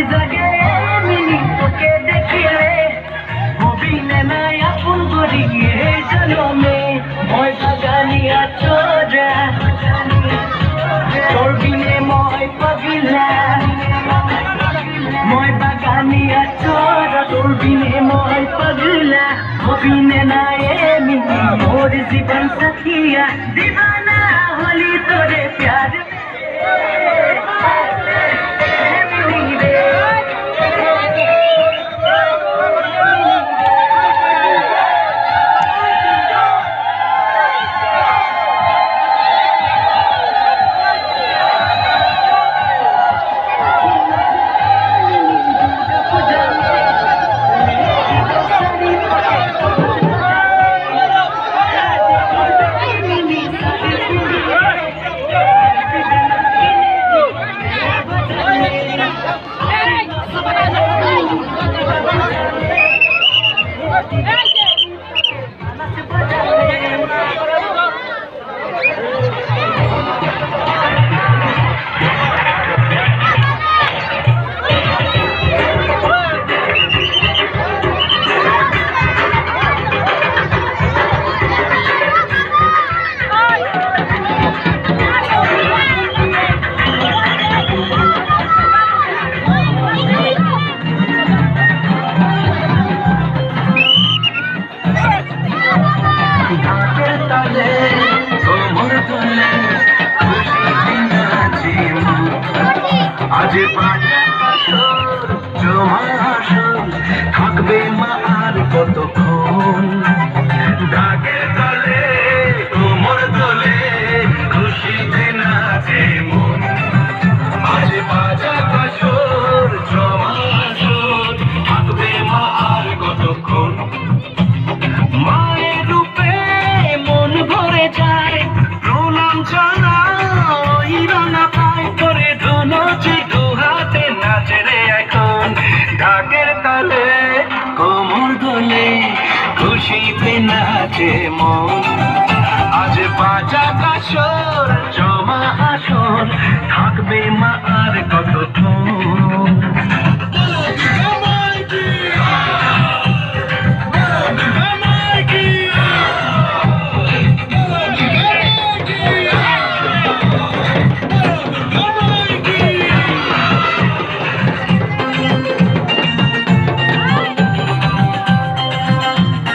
জাগে মিনি তোকে দেখিলে ভুবিনে নাই আপন করি এই জনমে মই বাগানিয়া চোরা তোর বিনে মই পাগিলা মই বাগানিয়া চোরা তোর বিনে মই পাগিলা ভুবিনে নাই মিনি মোর জীবন সাথিয়া দিবানা হলি তোরে প্যার আজ বাজা জমা আসন থাকবে মা আর কতক্ষণ ডাকের তলে তোমার দলে খুশিতে নাচে মন আজ বাজা কাশর জমা আসন থাকবে মা আর কতক্ষণ মায়ের রূপে মন ভরে যায় প্রণাম জানাই রানা পায় করে ধনচি দুহাতে নাচে রে এখন ঢাকের তালে কোমর দোলে খুশিতে নাচে মন আজ বাজা কাশর জমা আসর থাকবে মা